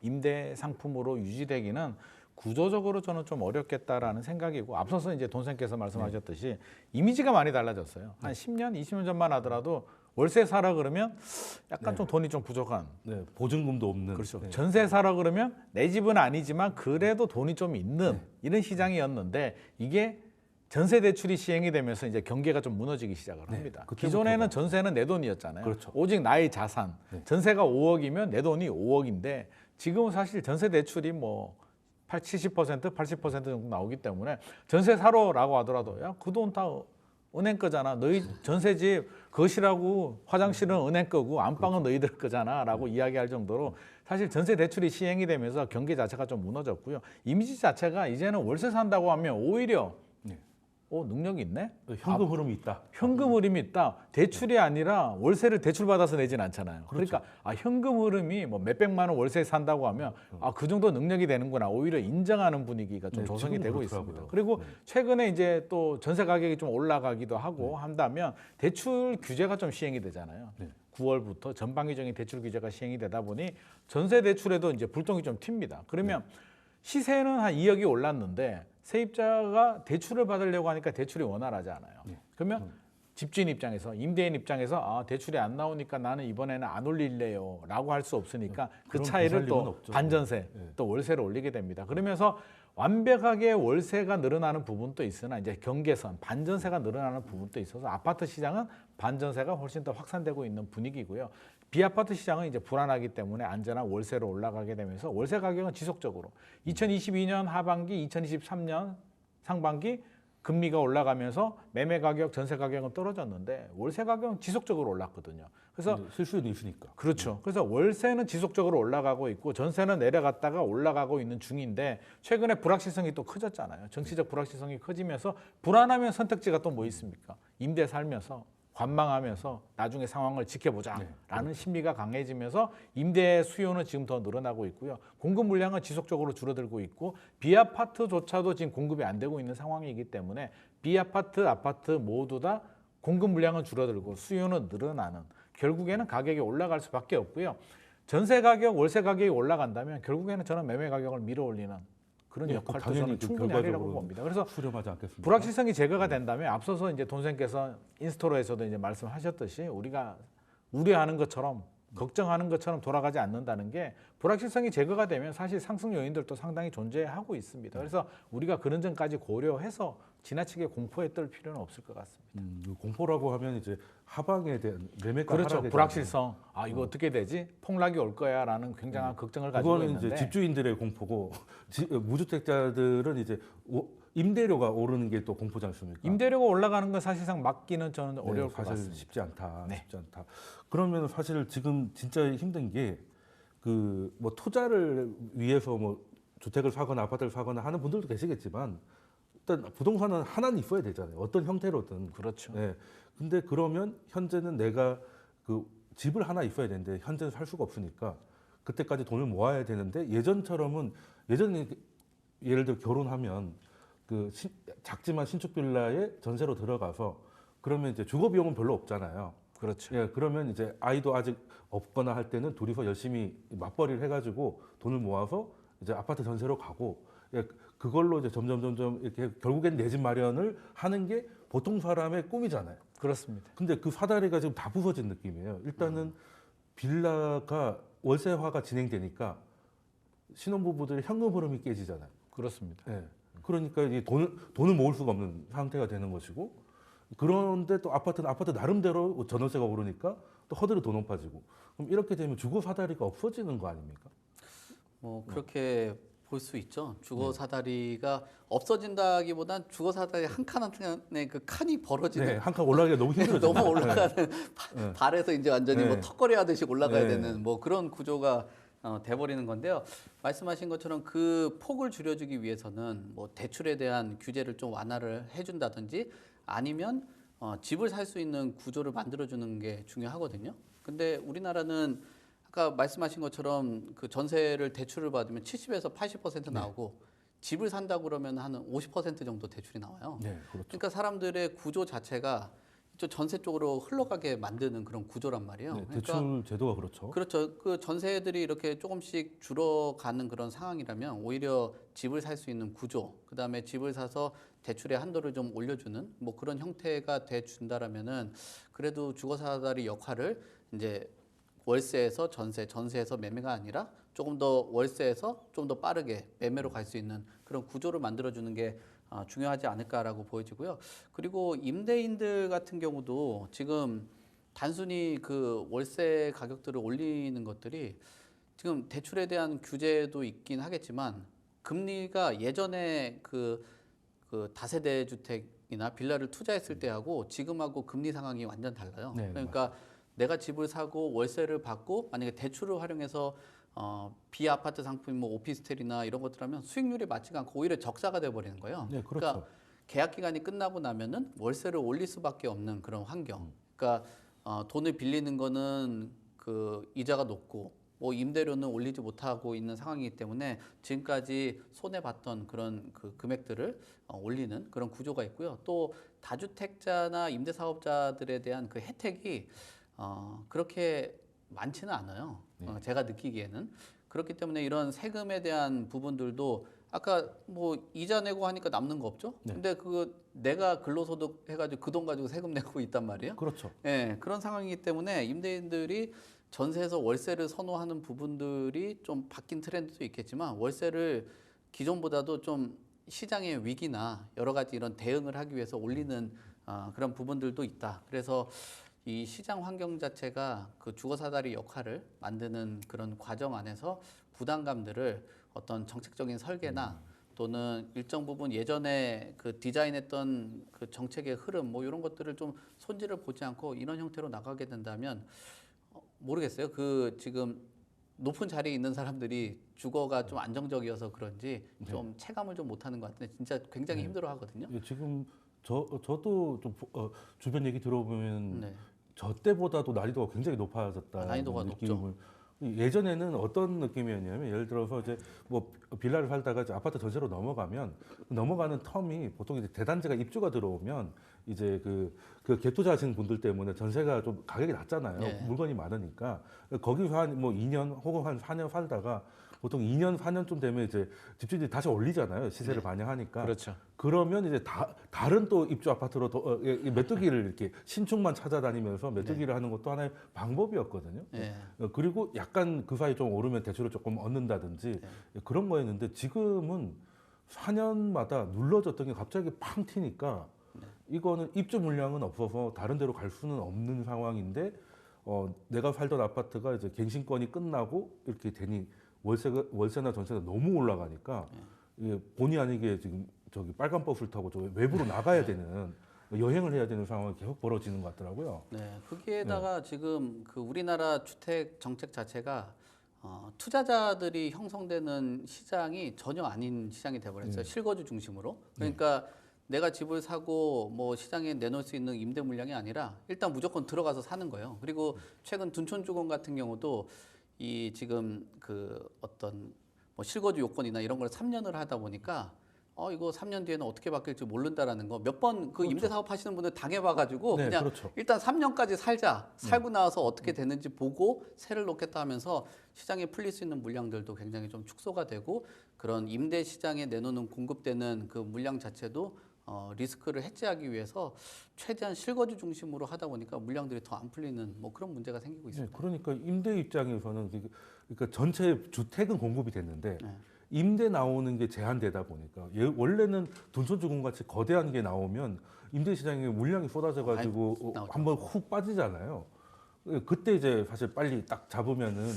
[SPEAKER 2] 임대 상품으로 유지되기는 구조적으로 저는 좀 어렵겠다라는 생각이고 앞서서 이제 돈생께서 말씀하셨듯이 이미지가 많이 달라졌어요. 한 10년, 20년 전만 하더라도 월세 사라 그러면 약간 좀 돈이 좀 부족한.
[SPEAKER 1] 네, 보증금도 없는.
[SPEAKER 2] 그렇죠.
[SPEAKER 1] 네.
[SPEAKER 2] 전세 사라 그러면 내 집은 아니지만 그래도 돈이 좀 있는 이런 시장이었는데 이게 전세 대출이 시행이 되면서 이제 경계가 좀 무너지기 시작을 합니다.
[SPEAKER 1] 그때부터가.
[SPEAKER 2] 기존에는 전세는 내 돈이었잖아요.
[SPEAKER 1] 그렇죠.
[SPEAKER 2] 오직 나의 자산. 전세가 5억이면 내 돈이 5억인데 지금은 사실 전세 대출이 뭐 70%, 80% 정도 나오기 때문에 전세 사러라고 하더라도 야, 그 돈 다 은행 거잖아. 너희 전세집 거실하고 화장실은 은행 거고 안방은 너희들 거잖아라고 이야기할 정도로 사실 전세 대출이 시행이 되면서 경계 자체가 좀 무너졌고요. 이미지 자체가 이제는 월세 산다고 하면 오히려 능력이 있네?
[SPEAKER 1] 현금 흐름이 있다.
[SPEAKER 2] 현금 흐름이 있다. 대출이 아니라 월세를 대출받아서 내진 않잖아요. 그러니까 현금 흐름이 뭐 몇백만 원 월세 산다고 하면 그 정도 능력이 되는구나. 오히려 인정하는 분위기가 좀
[SPEAKER 1] 네,
[SPEAKER 2] 조성이
[SPEAKER 1] 지금은
[SPEAKER 2] 되고
[SPEAKER 1] 그렇더라고요.
[SPEAKER 2] 있습니다. 그리고 최근에 이제 또 전세 가격이 좀 올라가기도 하고 한다면 대출 규제가 좀 시행이 되잖아요. 9월부터 전방위적인 대출 규제가 시행이 되다 보니 전세 대출에도 이제 불똥이 좀 튑니다. 그러면 시세는 한 2억이 올랐는데 세입자가 대출을 받으려고 하니까 대출이 원활하지 않아요. 그러면 집주인 입장에서 임대인 입장에서 대출이 안 나오니까 나는 이번에는 안 올릴래요 라고 할 수 없으니까 그
[SPEAKER 1] 그런
[SPEAKER 2] 차이를 또
[SPEAKER 1] 보살림은 없죠.
[SPEAKER 2] 반전세 또 월세를 올리게 됩니다. 그러면서 완벽하게 월세가 늘어나는 부분도 있으나 이제 경계선 반전세가 늘어나는 부분도 있어서 아파트 시장은 반전세가 훨씬 더 확산되고 있는 분위기고요. 비아파트 시장은 이제 불안하기 때문에 안전한 월세로 올라가게 되면서 월세 가격은 지속적으로 2022년 하반기, 2023년 상반기 금리가 올라가면서 매매 가격, 전세 가격은 떨어졌는데 월세 가격은 지속적으로 올랐거든요. 그래서
[SPEAKER 1] 실수요도 있으니까.
[SPEAKER 2] 그렇죠. 그래서 월세는 지속적으로 올라가고 있고 전세는 내려갔다가 올라가고 있는 중인데 최근에 불확실성이 또 커졌잖아요. 정치적 불확실성이 커지면서 불안하면 선택지가 또 뭐 있습니까? 임대 살면서 관망하면서 나중에 상황을 지켜보자라는 심리가 강해지면서 임대 수요는 지금 더 늘어나고 있고요. 공급 물량은 지속적으로 줄어들고 있고 비아파트조차도 지금 공급이 안 되고 있는 상황이기 때문에 비아파트, 아파트 모두 다 공급 물량은 줄어들고 수요는 늘어나는 결국에는 가격이 올라갈 수밖에 없고요. 전세 가격, 월세 가격이 올라간다면 결국에는 저는 매매 가격을 밀어올리는 그런 역할도 저는 충분히 하리라고 봅니다. 그래서
[SPEAKER 1] 수렴하지 않겠습니까?
[SPEAKER 2] 불확실성이 제거가 된다면 앞서서 이제 돈 선생께서 인스트로에서도 이제 말씀하셨듯이 우리가 우려하는 것처럼 걱정하는 것처럼 돌아가지 않는다는 게 불확실성이 제거가 되면 사실 상승 요인들도 상당히 존재하고 있습니다. 그래서 우리가 그런 점까지 고려해서 지나치게 공포에 떨 필요는 없을 것 같습니다.
[SPEAKER 1] 공포라고 하면 이제 하방에 대한 매매가
[SPEAKER 2] 그렇죠.
[SPEAKER 1] 하락에
[SPEAKER 2] 불확실성. 아 이거 어떻게 되지? 폭락이 올 거야라는 굉장한 걱정을 가지고
[SPEAKER 1] 그거는
[SPEAKER 2] 있는데
[SPEAKER 1] 이제 집주인들의 공포고 무주택자들은 이제 임대료가 오르는 게 또 공포지 않습니까?
[SPEAKER 2] 임대료가 올라가는 건 사실상 막기는 저는
[SPEAKER 1] 네,
[SPEAKER 2] 어려울 것
[SPEAKER 1] 사실
[SPEAKER 2] 같습니다.
[SPEAKER 1] 쉽지 않다.
[SPEAKER 2] 네.
[SPEAKER 1] 쉽지 않다. 그러면 사실 지금 진짜 힘든 게 그 뭐 투자를 위해서 뭐 주택을 사거나 아파트를 사거나 하는 분들도 계시겠지만 일단 부동산은 하나는 있어야 되잖아요. 어떤 형태로든.
[SPEAKER 2] 그렇죠.
[SPEAKER 1] 네. 근데 그러면 현재는 내가 그 집을 하나 있어야 되는데 현재는 살 수가 없으니까 그때까지 돈을 모아야 되는데 예전처럼은 예전에 예를 들어 결혼하면 그 작지만 신축 빌라에 전세로 들어가서 그러면 이제 주거 비용은 별로 없잖아요.
[SPEAKER 2] 그렇죠.
[SPEAKER 1] 예, 그러면 이제 아이도 아직 없거나 할 때는 둘이서 열심히 맞벌이를 해가지고 돈을 모아서 이제 아파트 전세로 가고 예, 그걸로 이제 점점 이렇게 결국엔 내 집 마련을 하는 게 보통 사람의 꿈이잖아요.
[SPEAKER 2] 그렇습니다.
[SPEAKER 1] 근데 그 사다리가 지금 다 부서진 느낌이에요. 일단은 빌라가 월세화가 진행되니까 신혼부부들의 현금 흐름이 깨지잖아요.
[SPEAKER 2] 그렇습니다.
[SPEAKER 1] 예. 그러니까 이제 돈을 모을 수가 없는 상태가 되는 것이고 그런데 또 아파트는 아파트 나름대로 전월세가 오르니까 또 허들이 더 높아지고 그럼 이렇게 되면 주거 사다리가 없어지는 거 아닙니까?
[SPEAKER 3] 뭐 그렇게 볼 수 있죠. 주거 사다리가 없어진다기보단 주거 사다리 한 칸 한 칸에 그 칸이 벌어지는
[SPEAKER 1] 네, 한 칸 올라가기가 너무 힘들어요.
[SPEAKER 3] 너무 올라가는 발에서 이제 완전히
[SPEAKER 1] 네.
[SPEAKER 3] 뭐 턱걸이 하듯이 올라가야
[SPEAKER 1] 네.
[SPEAKER 3] 되는 뭐 그런 구조가 돼버리는 건데요. 말씀하신 것처럼 그 폭을 줄여주기 위해서는 뭐 대출에 대한 규제를 좀 완화를 해준다든지 아니면 집을 살 수 있는 구조를 만들어주는 게 중요하거든요. 근데 우리나라는 아까 말씀하신 것처럼 그 전세를 대출을 받으면 70에서 80% 나오고 집을 산다고 그러면 한 50% 정도 대출이 나와요.
[SPEAKER 1] 네, 그렇죠.
[SPEAKER 3] 그러니까 사람들의 구조 자체가 이쪽 전세 쪽으로 흘러가게 만드는 그런 구조란 말이에요.
[SPEAKER 1] 네,
[SPEAKER 3] 그러니까
[SPEAKER 1] 대출 제도가 그렇죠.
[SPEAKER 3] 그렇죠. 그 전세들이 이렇게 조금씩 줄어가는 그런 상황이라면 오히려 집을 살 수 있는 구조, 그다음에 집을 사서 대출의 한도를 좀 올려주는 뭐 그런 형태가 돼 준다라면은 그래도 주거사다리 역할을 이제 월세에서 전세, 전세에서 매매가 아니라 조금 더 월세에서 좀 더 빠르게 매매로 갈 수 있는 그런 구조를 만들어주는 게 중요하지 않을까라고 보여지고요. 그리고 임대인들 같은 경우도 지금 단순히 그 월세 가격들을 올리는 것들이 지금 대출에 대한 규제도 있긴 하겠지만 금리가 예전에 그 다세대 주택이나 빌라를 투자했을 때하고 지금하고 금리 상황이 완전 달라요.
[SPEAKER 1] 네,
[SPEAKER 3] 그러니까 내가 집을 사고 월세를 받고 만약에 대출을 활용해서 비아파트 상품 뭐 오피스텔이나 이런 것들 하면 수익률이 맞지가 않고 오히려 적자가 돼 버리는 거예요.
[SPEAKER 1] 네, 그렇죠.
[SPEAKER 3] 그러니까 계약 기간이 끝나고 나면은 월세를 올릴 수밖에 없는 그런 환경. 그러니까 돈을 빌리는 거는 그 이자가 높고 뭐 임대료는 올리지 못하고 있는 상황이기 때문에 지금까지 손해 봤던 그런 그 금액들을 올리는 그런 구조가 있고요. 또 다주택자나 임대사업자들에 대한 그 혜택이 그렇게 많지는 않아요. 제가 느끼기에는 그렇기 때문에 이런 세금에 대한 부분들도 아까 뭐 이자 내고 하니까 남는 거 없죠?
[SPEAKER 1] 네.
[SPEAKER 3] 근데 그 내가 근로소득 해가지고 그 돈 가지고 세금 내고 있단 말이에요.
[SPEAKER 1] 그렇죠.
[SPEAKER 3] 예, 그런 상황이기 때문에 임대인들이 전세에서 월세를 선호하는 부분들이 좀 바뀐 트렌드도 있겠지만 월세를 기존보다도 좀 시장의 위기나 여러 가지 이런 대응을 하기 위해서 올리는 그런 부분들도 있다. 그래서 이 시장 환경 자체가 그 주거사다리 역할을 만드는 그런 과정 안에서 부담감들을 어떤 정책적인 설계나 또는 일정 부분 예전에 그 디자인했던 그 정책의 흐름 뭐 이런 것들을 좀 손질을 보지 않고 이런 형태로 나가게 된다면 모르겠어요. 그 지금 높은 자리에 있는 사람들이 주거가 좀 안정적이어서 그런지 좀 체감을 좀 못하는 것 같은데 진짜 굉장히 힘들어하거든요.
[SPEAKER 1] 예, 지금 저도 좀 주변 얘기 들어보면
[SPEAKER 3] 네.
[SPEAKER 1] 저 때보다도 난이도가 굉장히 높아졌다.
[SPEAKER 3] 난이도가 높죠.
[SPEAKER 1] 예전에는 어떤 느낌이었냐면 예를 들어서 이제 뭐 빌라를 살다가 이제 아파트 전세로 넘어가면 넘어가는 텀이 보통 이제 대단지가 입주가 들어오면 이제 그 갭투자 하시는 분들 때문에 전세가 좀 가격이 낮잖아요.
[SPEAKER 3] 네.
[SPEAKER 1] 물건이 많으니까 거기서 한 뭐 2년 혹은 한 4년 살다가 보통 2년 4년쯤 되면 이제 집주인이 다시 올리잖아요. 시세를 반영하니까.
[SPEAKER 2] 그렇죠.
[SPEAKER 1] 그러면 이제 다른 또 입주 아파트로 메뚜기를 이렇게 신축만 찾아다니면서 메뚜기를 하는 것도 하나의 방법이었거든요.
[SPEAKER 3] 네.
[SPEAKER 1] 그리고 약간 그 사이 좀 오르면 대출을 조금 얻는다든지 그런 거였는데 지금은 4년마다 눌러졌던 게 갑자기 팡 튀니까 이거는 입주 물량은 없어서 다른 데로 갈 수는 없는 상황인데 내가 살던 아파트가 이제 갱신권이 끝나고 이렇게 되니 월세나 전세가 너무 올라가니까 이게 본의 아니게 지금 저기 빨간 버스를 타고 저 외부로 나가야 되는 여행을 해야 되는 상황이 계속 벌어지는 것 같더라고요.
[SPEAKER 3] 네, 거기에다가 지금 그 우리나라 주택 정책 자체가 투자자들이 형성되는 시장이 전혀 아닌 시장이 돼버렸어요. 실거주 중심으로. 그러니까 내가 집을 사고 뭐 시장에 내놓을 수 있는 임대 물량이 아니라 일단 무조건 들어가서 사는 거예요. 그리고 최근 둔촌주공 같은 경우도 이 지금 그 어떤 뭐 실거주 요건이나 이런 걸 3년을 하다 보니까 이거 3년 뒤에는 어떻게 바뀔지 모른다라는 거 몇 번 그 임대 사업 하시는 분들 당해봐가지고
[SPEAKER 1] 네,
[SPEAKER 3] 그냥
[SPEAKER 1] 그렇죠.
[SPEAKER 3] 일단 3년까지 살자 살고 나서 어떻게 되는지 보고 세를 놓겠다 하면서 시장에 풀릴 수 있는 물량들도 굉장히 좀 축소가 되고 그런 임대 시장에 내놓는 공급되는 그 물량 자체도 리스크를 해지하기 위해서 최대한 실거주 중심으로 하다 보니까 물량들이 더 안 풀리는 뭐 그런 문제가 생기고 있습니다.
[SPEAKER 1] 네, 그러니까 임대 입장에서는 그러니까 전체 주택은 공급이 됐는데 임대 나오는 게 제한되다 보니까 원래는 둔촌주공 같이 거대한 게 나오면 임대 시장에 물량이 쏟아져가지고 한번 훅 빠지잖아요. 그때 이제 사실 빨리 딱 잡으면은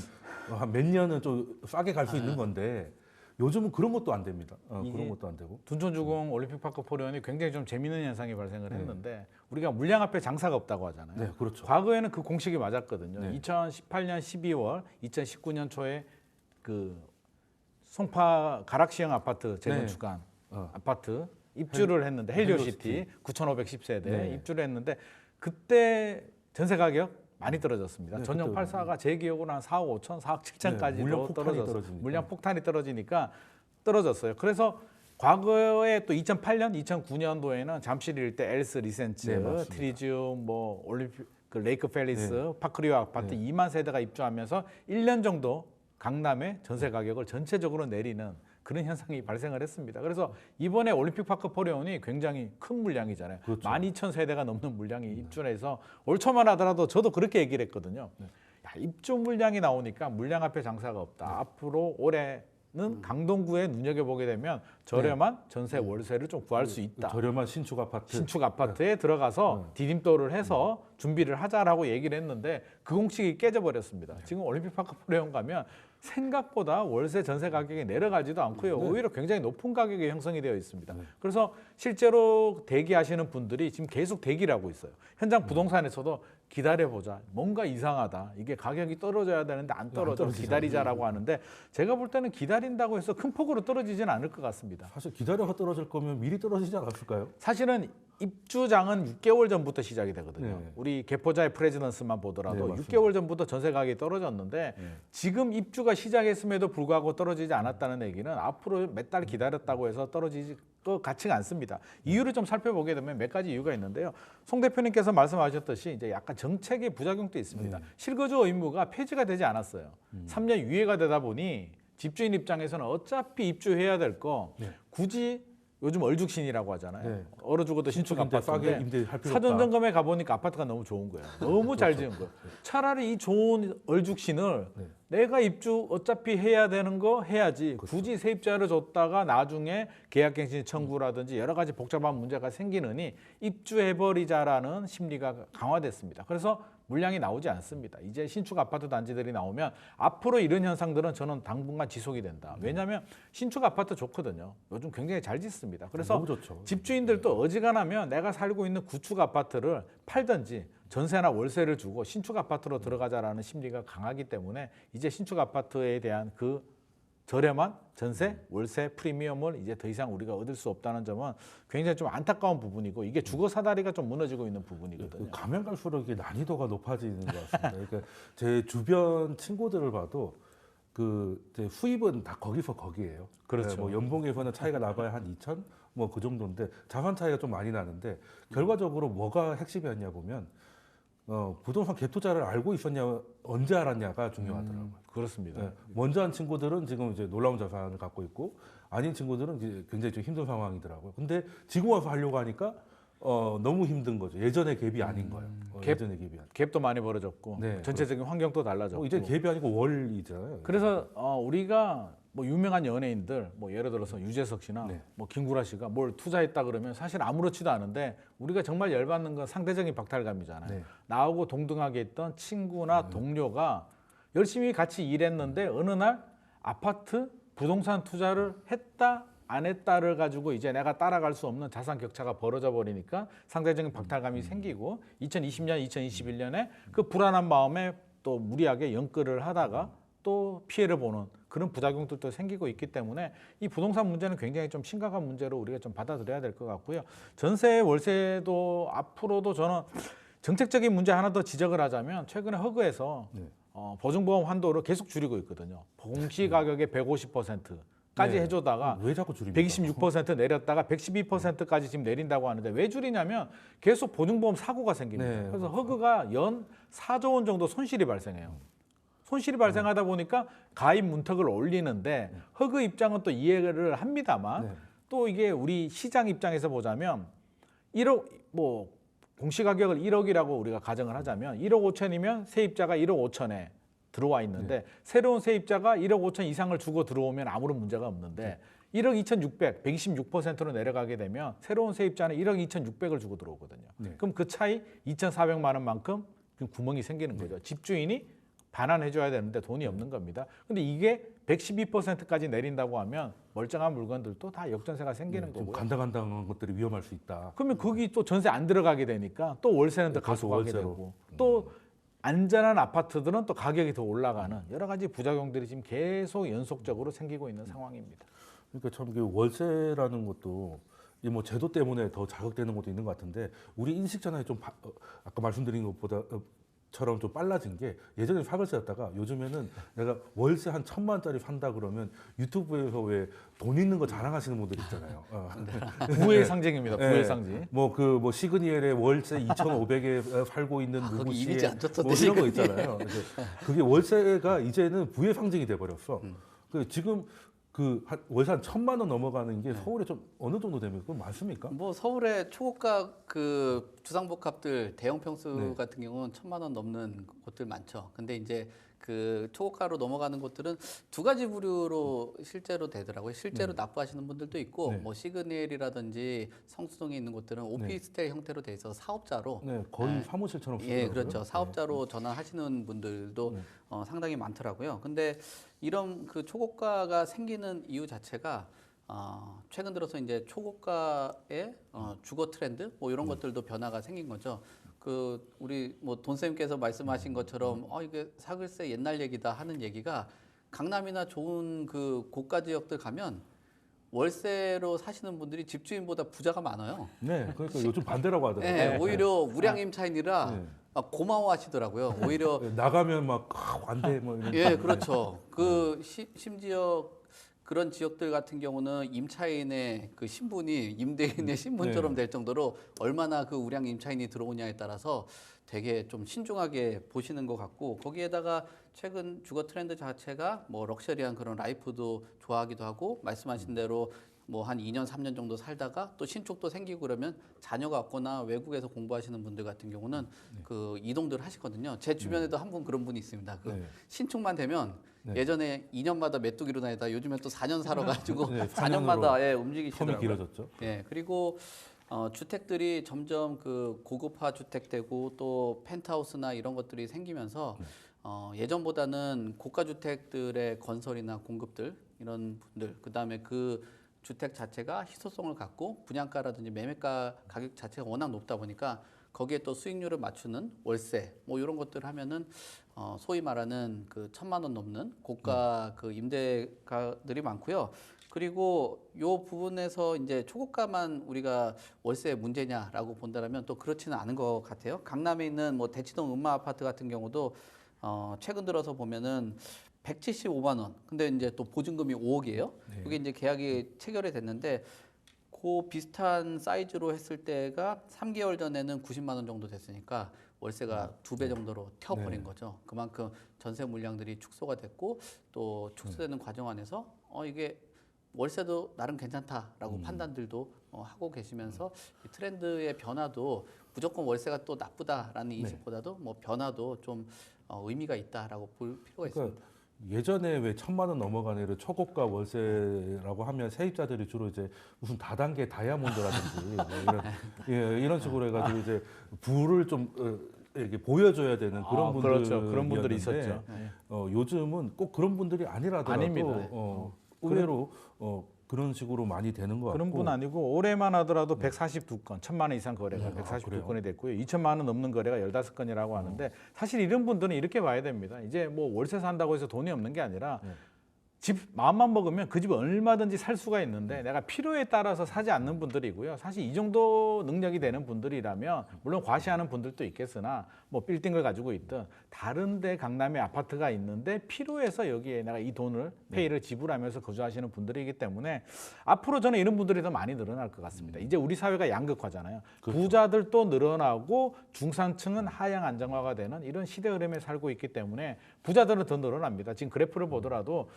[SPEAKER 1] 한 몇 년은 좀 싸게 갈 수 있는 건데 요즘은 그런 것도 안 됩니다. 그런 것도 안 되고.
[SPEAKER 2] 둔촌주공 올림픽파크 포레온이 굉장히 좀 재미있는 현상이 발생을 했는데 우리가 물량 앞에 장사가 없다고 하잖아요.
[SPEAKER 1] 네, 그렇죠.
[SPEAKER 2] 과거에는 그 공식이 맞았거든요.
[SPEAKER 1] 네.
[SPEAKER 2] 2018년 12월, 2019년 초에 그 송파 가락시형 아파트 재건축한 아파트 입주를 했는데 헬리오시티 9,510세대
[SPEAKER 1] 네.
[SPEAKER 2] 입주를 했는데 그때 전세 가격 많이 떨어졌습니다.
[SPEAKER 1] 네,
[SPEAKER 2] 전용
[SPEAKER 1] 그때
[SPEAKER 2] 84가 제 기억으로는 한 4억 5천, 4억 7천까지도
[SPEAKER 1] 네, 물량 폭탄이
[SPEAKER 2] 떨어졌어요.
[SPEAKER 1] 떨어지니까.
[SPEAKER 2] 물량 폭탄이 떨어지니까 떨어졌어요. 그래서 과거에 또 2008년, 2009년도에는 잠실 일대 엘스 리센츠,
[SPEAKER 1] 네, 맞습니다.
[SPEAKER 2] 트리지움, 뭐 올림픽, 그 레이크 팰리스, 파크리오 아파트 2만 세대가 입주하면서 1년 정도 강남의 전세 가격을 전체적으로 내리는 그런 현상이 발생을 했습니다. 그래서 이번에 올림픽파크 포레온이 굉장히 큰 물량이잖아요.
[SPEAKER 1] 그렇죠.
[SPEAKER 2] 12,000세대가 넘는 물량이 입주해서 올 초만 하더라도 저도 그렇게 얘기를 했거든요. 야, 입주 물량이 나오니까 물량 앞에 장사가 없다. 앞으로 올해는 강동구에 눈여겨보게 되면 저렴한 전세 월세를 좀 구할 수 있다.
[SPEAKER 1] 저렴한 신축 아파트.
[SPEAKER 2] 신축 아파트에 들어가서 디딤돌을 해서 준비를 하자라고 얘기를 했는데 그 공식이 깨져버렸습니다. 지금 올림픽파크 포레온 가면 생각보다 월세 전세 가격이 내려가지도 않고요. 오히려 굉장히 높은 가격이 형성이 되어 있습니다. 그래서 실제로 대기하시는 분들이 지금 계속 대기를 하고 있어요. 현장 부동산에서도 기다려보자. 뭔가 이상하다. 이게 가격이 떨어져야 되는데 안 떨어져. 기다리자라고 하는데 제가 볼 때는 기다린다고 해서 큰 폭으로 떨어지지는 않을 것 같습니다.
[SPEAKER 1] 사실 기다려서 떨어질 거면 미리 떨어지지 않았을까요?
[SPEAKER 2] 사실은 입주장은 6개월 전부터 시작이 되거든요.
[SPEAKER 1] 네.
[SPEAKER 2] 우리 개포자의 프레지던스만 보더라도
[SPEAKER 1] 네, 맞습니다.
[SPEAKER 2] 6개월 전부터 전세 가격이 떨어졌는데 지금 입주가 시작했음에도 불구하고 떨어지지 않았다는 얘기는 앞으로 몇 달 기다렸다고 해서 떨어지지 것 같지가 않습니다. 이유를 좀 살펴보게 되면 몇 가지 이유가 있는데요. 송 대표님께서 말씀하셨듯이 이제 약간 정책의 부작용도 있습니다. 실거주 의무가 폐지가 되지 않았어요. 3년 유예가 되다 보니 집주인 입장에서는 어차피 입주해야 될 거 굳이 요즘 얼죽신이라고 하잖아요.
[SPEAKER 1] 네.
[SPEAKER 2] 얼어 죽어도 신축
[SPEAKER 1] 신축인데 싸게
[SPEAKER 2] 아파트인데
[SPEAKER 1] 임대할 필요
[SPEAKER 2] 사전
[SPEAKER 1] 없다.
[SPEAKER 2] 점검에 가보니까 아파트가 너무 좋은 거예요. 너무 잘 지은 거예요. 차라리 이 좋은 얼죽신을 내가 입주 어차피 해야 되는 거 해야지 굳이 세입자를 줬다가 나중에 계약갱신 청구라든지 여러 가지 복잡한 문제가 생기느니 입주해버리자라는 심리가 강화됐습니다. 그래서 물량이 나오지 않습니다. 이제 신축 아파트 단지들이 나오면 앞으로 이런 현상들은 저는 당분간 지속이 된다. 왜냐하면 신축 아파트 좋거든요. 요즘 굉장히 잘 짓습니다. 그래서
[SPEAKER 1] 너무 좋죠.
[SPEAKER 2] 집주인들도 어지간하면 내가 살고 있는 구축 아파트를 팔든지 전세나 월세를 주고 신축 아파트로 들어가자라는 심리가 강하기 때문에 이제 신축 아파트에 대한 그 저렴한 전세, 월세 프리미엄을 이제 더 이상 우리가 얻을 수 없다는 점은 굉장히 좀 안타까운 부분이고 이게 주거 사다리가 좀 무너지고 있는 부분이거든요.
[SPEAKER 1] 가면 갈수록 이게 난이도가 높아지는 것 같습니다. 그러니까 제 주변 친구들을 봐도 이제 후입은 다 거기서 거기에요.
[SPEAKER 2] 그렇죠.
[SPEAKER 1] 뭐 연봉에서는 차이가 나봐야 한 2천 뭐 그 정도인데 자산 차이가 좀 많이 나는데 결과적으로 뭐가 핵심이었냐 보면 부동산 갭 투자를 알고 있었냐 언제 알았냐가 중요하더라고요.
[SPEAKER 2] 그렇습니다.
[SPEAKER 1] 네, 먼저 한 친구들은 지금 이제 놀라운 자산을 갖고 있고 아닌 친구들은 이제 굉장히 좀 힘든 상황이더라고요. 근데 지금 와서 하려고 하니까 너무 힘든 거죠. 예전의 갭이 아닌 거예요. 예전의 갭이 아닌.
[SPEAKER 2] 갭도 많이 벌어졌고
[SPEAKER 1] 네,
[SPEAKER 2] 전체적인 환경도 달라졌고
[SPEAKER 1] 이제 갭이 아니고 월이잖아요.
[SPEAKER 2] 그래서 우리가 뭐 유명한 연예인들 뭐 예를 들어서 유재석 씨나
[SPEAKER 1] 네.
[SPEAKER 2] 뭐 김구라 씨가 뭘 투자했다 그러면 사실 아무렇지도 않은데 우리가 정말 열받는 건 상대적인 박탈감이잖아요.
[SPEAKER 1] 네.
[SPEAKER 2] 나하고 동등하게 있던 친구나 동료가 열심히 같이 일했는데 어느 날 아파트 부동산 투자를 했다 안 했다를 가지고 이제 내가 따라갈 수 없는 자산 격차가 벌어져 버리니까 상대적인 박탈감이 생기고 2020년, 2021년에 그 불안한 마음에 또 무리하게 연끌을 하다가 또 피해를 보는 그런 부작용들도 생기고 있기 때문에 이 부동산 문제는 굉장히 좀 심각한 문제로 우리가 좀 받아들여야 될 것 같고요. 전세 월세도 앞으로도 저는 정책적인 문제 하나 더 지적을 하자면 최근에 허그에서
[SPEAKER 1] 네.
[SPEAKER 2] 보증보험 환도를 계속 줄이고 있거든요. 공시 가격의 150%까지
[SPEAKER 1] 네.
[SPEAKER 2] 해주다가
[SPEAKER 1] 왜 자꾸 줄입니까?
[SPEAKER 2] 126% 내렸다가 112%까지 지금 내린다고 하는데 왜 줄이냐면 계속 보증보험 사고가 생깁니다.
[SPEAKER 1] 네,
[SPEAKER 2] 그래서 허그가 연 4조 원 정도 손실이 발생해요. 손실이 발생하다 보니까 가입 문턱을 올리는데 허그 입장은 또 이해를 합니다만
[SPEAKER 1] 네.
[SPEAKER 2] 또 이게 우리 시장 입장에서 보자면 1억 뭐 공시가격을 1억이라고 우리가 가정을 하자면 1억 5천이면 세입자가 1억 5천에 들어와 있는데 새로운 세입자가 1억 5천 이상을 주고 들어오면 아무런 문제가 없는데 1억 2,600, 126%로 내려가게 되면 새로운 세입자는 1억 2,600을 주고 들어오거든요.
[SPEAKER 1] 네.
[SPEAKER 2] 그럼 그 차이 2,400만 원만큼 구멍이 생기는 거죠. 집주인이 반환해줘야 되는데 돈이 없는 겁니다. 근데 이게 112%까지 내린다고 하면 멀쩡한 물건들도 다 역전세가 생기는
[SPEAKER 1] 좀
[SPEAKER 2] 거고요.
[SPEAKER 1] 간당간당한 것들이 위험할 수 있다.
[SPEAKER 2] 그러면 거기 또 전세 안 들어가게 되니까 또 월세는 더
[SPEAKER 1] 그렇죠,
[SPEAKER 2] 가속하게
[SPEAKER 1] 월세로.
[SPEAKER 2] 되고 또 안전한 아파트들은 또 가격이 더 올라가는 여러 가지 부작용들이 지금 계속 연속적으로 생기고 있는 상황입니다.
[SPEAKER 1] 그러니까 참 그 월세라는 것도 이 뭐 제도 때문에 더 자극되는 것도 있는 것 같은데 우리 인식 전환이 좀 아까 말씀드린 것보다 처럼 좀 빨라진 게 예전에 사글세였다가 요즘에는 내가 월세 한 1,000만 원짜리 산다 그러면 유튜브에서 왜 돈 있는 거 자랑하시는 분들 있잖아요.
[SPEAKER 2] 부의 상징입니다. 부의
[SPEAKER 1] 네.
[SPEAKER 2] 상징.
[SPEAKER 1] 뭐 시그니엘의 월세 2,500에 살고 있는 누구
[SPEAKER 3] 거기
[SPEAKER 1] 씨의
[SPEAKER 3] 이미지 안 좋던데,
[SPEAKER 1] 뭐 이런 거
[SPEAKER 3] 시그니엘.
[SPEAKER 1] 있잖아요. 그래서 그게 월세가 이제는 부의 상징이 돼 버렸어. 지금 월세 한 1,000만 원 넘어가는 게 서울에 좀 어느 정도 되면 그건 많습니까?
[SPEAKER 3] 뭐 서울의 초고가 그 주상복합들 대형 평수
[SPEAKER 1] 네.
[SPEAKER 3] 같은 경우는 1,000만 원 넘는 곳들 많죠. 근데 이제 그 초고가로 넘어가는 곳들은 두 가지 부류로 실제로 되더라고요. 실제로 납부하시는 분들도 있고
[SPEAKER 1] 네.
[SPEAKER 3] 뭐 시그니엘이라든지 성수동에 있는 곳들은 오피스텔 형태로 돼 있어서 사업자로
[SPEAKER 1] 네, 거의 사무실처럼
[SPEAKER 3] 예,
[SPEAKER 1] 쓰더라고요.
[SPEAKER 3] 그렇죠. 사업자로 전환하시는 분들도 상당히 많더라고요. 근데 이런 그 초고가가 생기는 이유 자체가 최근 들어서 이제 초고가의 주거 트렌드 뭐 이런 것들도 변화가 생긴 거죠. 그 우리 뭐 돈쌤께서 말씀하신 것처럼 이게 사글세 옛날 얘기다 하는 얘기가 강남이나 좋은 그 고가 지역들 가면 월세로 사시는 분들이 집주인보다 부자가 많아요.
[SPEAKER 1] 네, 그러니까 요즘 반대라고 하더라고요.
[SPEAKER 3] 네, 오히려 우량임 차인이라
[SPEAKER 1] 네.
[SPEAKER 3] 고마워하시더라고요. 오히려
[SPEAKER 1] 나가면 막 완대 뭐 이런.
[SPEAKER 3] 예, 그렇죠. 그 심지어 그런 지역들 같은 경우는 임차인의 그 신분이 임대인의 신분처럼 될 정도로 얼마나 그 우량 임차인이 들어오냐에 따라서 되게 좀 신중하게 보시는 것 같고 거기에다가 최근 주거 트렌드 자체가 뭐 럭셔리한 그런 라이프도 좋아하기도 하고 말씀하신 대로 뭐 한 2년, 3년 정도 살다가 또 신축도 생기고 그러면 자녀가 없거나 외국에서 공부하시는 분들 같은 경우는 그 이동들 하시거든요. 제 주변에도 한 분 그런 분이 있습니다. 그
[SPEAKER 1] 네.
[SPEAKER 3] 신축만 되면 예전에 2년마다 메뚜기로 다니다 요즘에 또 4년 살아가지고
[SPEAKER 1] 네,
[SPEAKER 3] 4년마다
[SPEAKER 1] 텀이
[SPEAKER 3] 움직이시더라고요.
[SPEAKER 1] 길어졌죠.
[SPEAKER 3] 예, 그리고 주택들이 점점 그 고급화 주택되고 또 펜트하우스나 이런 것들이 생기면서 예전보다는 고가 주택들의 건설이나 공급들 이런 분들 그다음에 그 주택 자체가 희소성을 갖고 분양가라든지 매매가 가격 자체가 워낙 높다 보니까 거기에 또 수익률을 맞추는 월세 뭐 이런 것들 하면은 소위 말하는 그 1,000만 원 넘는 고가 그 임대가들이 많고요. 그리고 요 부분에서 이제 초고가만 우리가 월세 문제냐라고 본다면 또 그렇지는 않은 것 같아요. 강남에 있는 뭐 대치동 음마 아파트 같은 경우도 최근 들어서 보면은 175만 원. 근데 이제 또 보증금이 5억이에요.
[SPEAKER 1] 네.
[SPEAKER 3] 그게 이제 계약이 체결이 됐는데 그 비슷한 사이즈로 했을 때가 3개월 전에는 90만 원 정도 됐으니까 월세가 2배 정도로 튀어버린
[SPEAKER 1] 네.
[SPEAKER 3] 거죠. 그만큼 전세 물량들이 축소가 됐고 또 축소되는 과정 안에서 이게 월세도 나름 괜찮다라고 판단들도 하고 계시면서 이 트렌드의 변화도 무조건 월세가 또 나쁘다라는 인식보다도 뭐 변화도 좀 의미가 있다라고 볼 필요가 있습니다.
[SPEAKER 1] 예전에 왜 1,000만 원 넘어가는 이런 초고가 월세라고 하면 세입자들이 주로 이제 무슨 다단계 다이아몬드라든지 뭐 이런 식으로 해가지고 이제 부를 좀 이렇게 보여줘야 되는 그런 분들
[SPEAKER 2] 그렇죠. 그런 분들이 있었죠.
[SPEAKER 1] 요즘은 꼭 그런 분들이 아니라더라도
[SPEAKER 2] 아닙니다.
[SPEAKER 1] 의외로 그런 식으로 많이 되는 것 같고
[SPEAKER 2] 그런 분 아니고 올해만 하더라도 142건, 1,000만 원 이상 거래가
[SPEAKER 1] 그래요?
[SPEAKER 2] 142건이 됐고요. 2,000만 원 넘는 거래가 15건이라고 하는데 사실 이런 분들은 이렇게 봐야 됩니다. 이제 뭐 월세 산다고 해서 돈이 없는 게 아니라 집 마음만 먹으면 그 집을 얼마든지 살 수가 있는데 내가 필요에 따라서 사지 않는 분들이고요. 사실 이 정도 능력이 되는 분들이라면 물론 과시하는 분들도 있겠으나 뭐 빌딩을 가지고 있든 다른 데 강남에 아파트가 있는데 필요해서 여기에 내가 이 돈을 페이를 지불하면서 거주하시는 분들이기 때문에 앞으로 저는 이런 분들이 더 많이 늘어날 것 같습니다. 이제 우리 사회가 양극화잖아요.
[SPEAKER 1] 그렇죠.
[SPEAKER 2] 부자들도 늘어나고 중산층은 하향 안정화가 되는 이런 시대 흐름에 살고 있기 때문에 부자들은 더 늘어납니다. 지금 그래프를 보더라도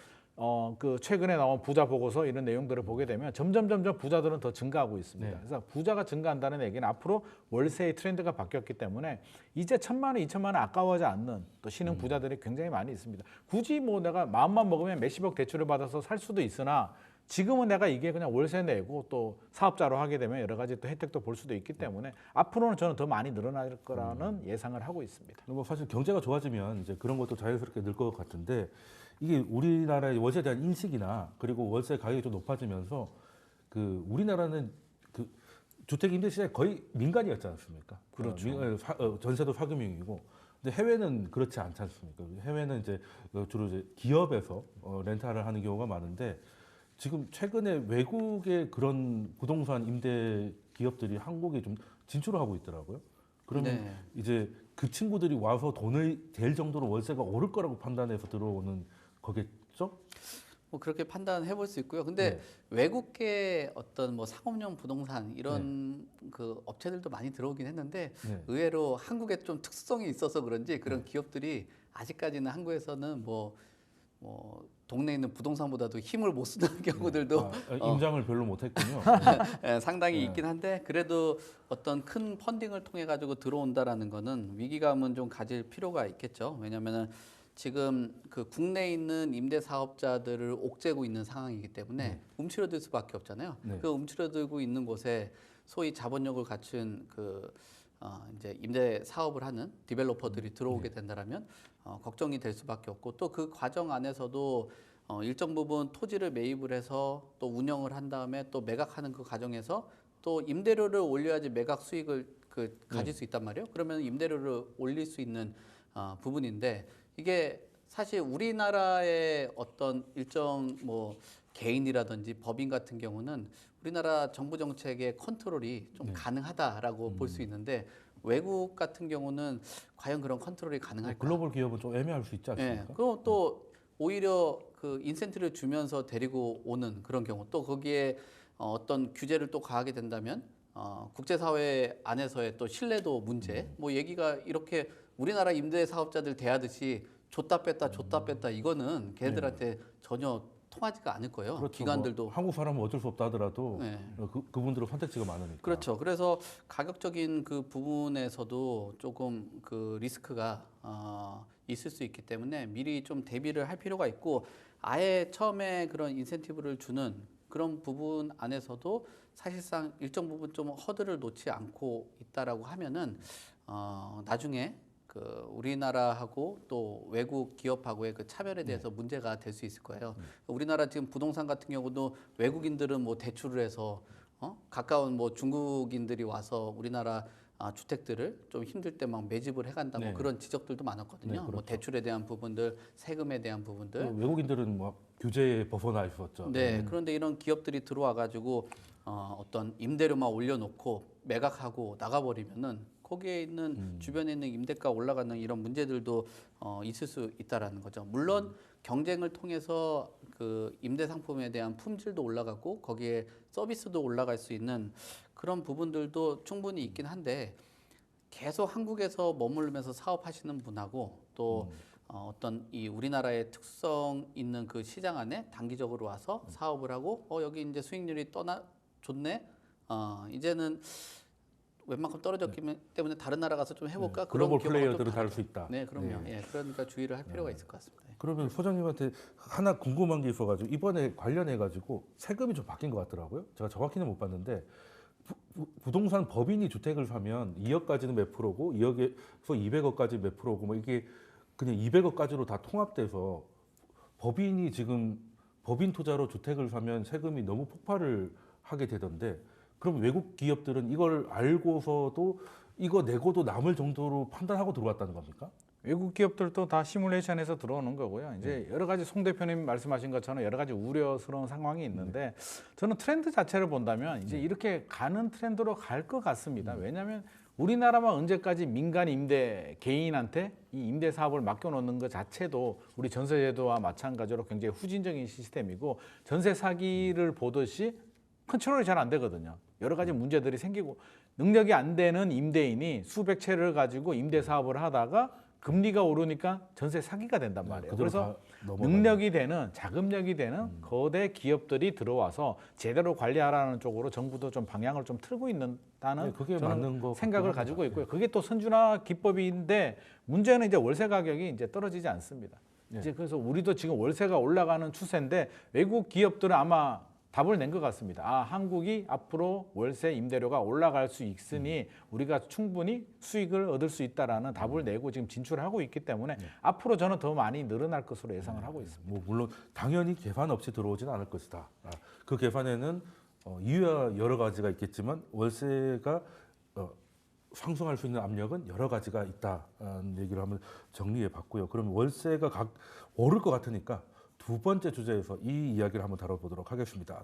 [SPEAKER 2] 그 최근에 나온 부자 보고서 이런 내용들을 보게 되면 점점 부자들은 더 증가하고 있습니다.
[SPEAKER 1] 네.
[SPEAKER 2] 그래서 부자가 증가한다는 얘기는 앞으로 월세의 트렌드가 바뀌었기 때문에 이제 1,000만 원, 2,000만 원 아까워하지 않는 또 신흥 부자들이 굉장히 많이 있습니다. 굳이 뭐 내가 마음만 먹으면 몇십억 대출을 받아서 살 수도 있으나 지금은 내가 이게 그냥 월세 내고 또 사업자로 하게 되면 여러 가지 또 혜택도 볼 수도 있기 때문에 앞으로는 저는 더 많이 늘어날 거라는 예상을 하고 있습니다.
[SPEAKER 1] 뭐 사실 경제가 좋아지면 이제 그런 것도 자연스럽게 늘 것 같은데 이게 우리나라의 월세에 대한 인식이나 그리고 월세 가격이 좀 높아지면서 그 우리나라는 그 주택 임대 시장이 거의 민간이었지 않습니까?
[SPEAKER 2] 그렇죠.
[SPEAKER 1] 전세도 사금융이고. 근데 해외는 그렇지 않지 않습니까? 해외는 이제 주로 이제 기업에서 렌탈을 하는 경우가 많은데 지금 최근에 외국의 그런 부동산 임대 기업들이 한국에 좀 진출을 하고 있더라고요. 그러면
[SPEAKER 3] 네.
[SPEAKER 1] 이제 그 친구들이 와서 돈을 댈 정도로 월세가 오를 거라고 판단해서 들어오는 거겠죠?
[SPEAKER 3] 뭐 그렇게 판단해 볼 수 있고요. 근데 외국계 어떤 뭐 상업용 부동산 이런 그 업체들도 많이 들어오긴 했는데
[SPEAKER 1] 네.
[SPEAKER 3] 의외로 한국에 좀 특수성이 있어서 그런지 그런 기업들이 아직까지는 한국에서는 뭐 동네에 있는 부동산보다도 힘을 못 쓰는 경우들도
[SPEAKER 1] 임장을 별로 못했군요.
[SPEAKER 3] 상당히 있긴 한데 그래도 어떤 큰 펀딩을 통해 가지고 들어온다라는 거는 위기감은 좀 가질 필요가 있겠죠. 왜냐하면은 지금 그 국내에 있는 임대 사업자들을 옥죄고 있는 상황이기 때문에 움츠러들 수밖에 없잖아요.
[SPEAKER 1] 네.
[SPEAKER 3] 그 움츠러들고 있는 곳에 소위 자본력을 갖춘 그 이제 임대 사업을 하는 디벨로퍼들이 들어오게 된다라면 걱정이 될 수밖에 없고 또 그 과정 안에서도 일정 부분 토지를 매입을 해서 또 운영을 한 다음에 또 매각하는 그 과정에서 또 임대료를 올려야지 매각 수익을 가질 수 있단 말이에요. 그러면 임대료를 올릴 수 있는 부분인데 이게 사실 우리나라의 어떤 일정 뭐 개인이라든지 법인 같은 경우는 우리나라 정부 정책의 컨트롤이 좀 가능하다라고 볼 수 있는데 외국 같은 경우는 과연 그런 컨트롤이 가능할까?
[SPEAKER 1] 글로벌 기업은 좀 애매할 수 있지 않습니까?
[SPEAKER 3] 그럼 또 오히려 그 인센티브를 주면서 데리고 오는 그런 경우 또 거기에 어떤 규제를 또 가하게 된다면 국제사회 안에서의 또 신뢰도 문제 뭐 얘기가 이렇게 우리나라 임대 사업자들 대하듯이 줬다 뺐다 이거는 걔네들한테 전혀 통하지가 않을 거예요.
[SPEAKER 1] 그렇죠.
[SPEAKER 3] 기관들도
[SPEAKER 1] 뭐 한국 사람은 어쩔 수 없다 하더라도 그분들은 선택지가 많으니까.
[SPEAKER 3] 그렇죠. 그래서 가격적인 그 부분에서도 조금 그 리스크가 있을 수 있기 때문에 미리 좀 대비를 할 필요가 있고 아예 처음에 그런 인센티브를 주는 그런 부분 안에서도 사실상 일정 부분 좀 허들을 놓지 않고 있다라고 하면은 나중에 그 우리나라하고 또 외국 기업하고의 그 차별에 대해서 문제가 될 수 있을 거예요. 우리나라 지금 부동산 같은 경우도 외국인들은 뭐 대출을 해서 가까운 뭐 중국인들이 와서 우리나라 주택들을 좀 힘들 때 막 매집을 해간다고
[SPEAKER 1] 네.
[SPEAKER 3] 그런 지적들도 많았거든요.
[SPEAKER 1] 네,
[SPEAKER 3] 뭐
[SPEAKER 1] 그렇죠.
[SPEAKER 3] 대출에 대한 부분들, 세금에 대한 부분들.
[SPEAKER 1] 외국인들은 뭐 규제에 벗어나 있었죠.
[SPEAKER 3] 네, 그런데 이런 기업들이 들어와가지고 어떤 임대료만 올려놓고 매각하고 나가버리면은 거기에 있는 주변에 있는 임대가 올라가는 이런 문제들도 있을 수 있다라는 거죠. 물론 경쟁을 통해서 그 임대 상품에 대한 품질도 올라가고 거기에 서비스도 올라갈 수 있는 그런 부분들도 충분히 있긴 한데 계속 한국에서 머무르면서 사업하시는 분하고 또 어떤 이 우리나라의 특성 있는 그 시장 안에 단기적으로 와서 사업을 하고 여기 이제 수익률이 좋네. 이제는 웬만큼 떨어졌기 때문에 다른 나라 가서 좀 해볼까? 그런
[SPEAKER 1] 글로벌
[SPEAKER 3] 기업하고 좀
[SPEAKER 1] 플레이어들은 다를
[SPEAKER 3] 다르죠.
[SPEAKER 1] 수 있다.
[SPEAKER 3] 네, 그럼요. 예, 그러니까 주의를 할 필요가 있을 것 같습니다.
[SPEAKER 1] 그러면 소장님한테 하나 궁금한 게 있어가지고 이번에 관련해가지고 세금이 좀 바뀐 것 같더라고요. 제가 정확히는 못 봤는데 부동산 법인이 주택을 사면 2억까지는 몇 프로고 2억에서 200억까지 몇 프로고 뭐 이게 그냥 200억까지로 다 통합돼서 법인이 지금 법인 투자로 주택을 사면 세금이 너무 폭발을 하게 되던데 그럼 외국 기업들은 이걸 알고서도 이거 내고도 남을 정도로 판단하고 들어왔다는 겁니까?
[SPEAKER 2] 외국 기업들도 다 시뮬레이션에서 들어오는 거고요. 이제 여러 가지 송 대표님 말씀하신 것처럼 여러 가지 우려스러운 상황이 있는데 저는 트렌드 자체를 본다면 이제 이렇게 가는 트렌드로 갈 것 같습니다. 왜냐하면 우리나라만 언제까지 민간 임대 개인한테 이 임대 사업을 맡겨놓는 것 자체도 우리 전세제도와 마찬가지로 굉장히 후진적인 시스템이고 전세 사기를 보듯이 컨트롤이 잘 안 되거든요. 여러 가지 문제들이 생기고 능력이 안 되는 임대인이 수백 채를 가지고 임대 사업을 하다가 금리가 오르니까 전세 사기가 된단 말이에요. 그래서 능력이 되는 자금력이 되는 거대 기업들이 들어와서 제대로 관리하라는 쪽으로 정부도 좀 방향을 좀 틀고 있다는
[SPEAKER 1] 그게
[SPEAKER 2] 저는
[SPEAKER 1] 맞는 거
[SPEAKER 2] 생각을 가지고 있고요. 그게 또 선준화 기법인데 문제는 이제 월세 가격이 이제 떨어지지 않습니다. 이제 그래서 우리도 지금 월세가 올라가는 추세인데 외국 기업들은 아마 답을 낸 것 같습니다. 한국이 앞으로 월세 임대료가 올라갈 수 있으니 우리가 충분히 수익을 얻을 수 있다라는 답을 내고 지금 진출하고 있기 때문에 앞으로 저는 더 많이 늘어날 것으로 예상을 하고 있습니다.
[SPEAKER 1] 뭐 물론 당연히 개판 없이 들어오지는 않을 것이다. 그 개판에는 이유야 여러 가지가 있겠지만 월세가 상승할 수 있는 압력은 여러 가지가 있다는 얘기를 한번 정리해 봤고요. 그럼 월세가 오를 것 같으니까 두 번째 주제에서 이 이야기를 한번 다뤄보도록 하겠습니다.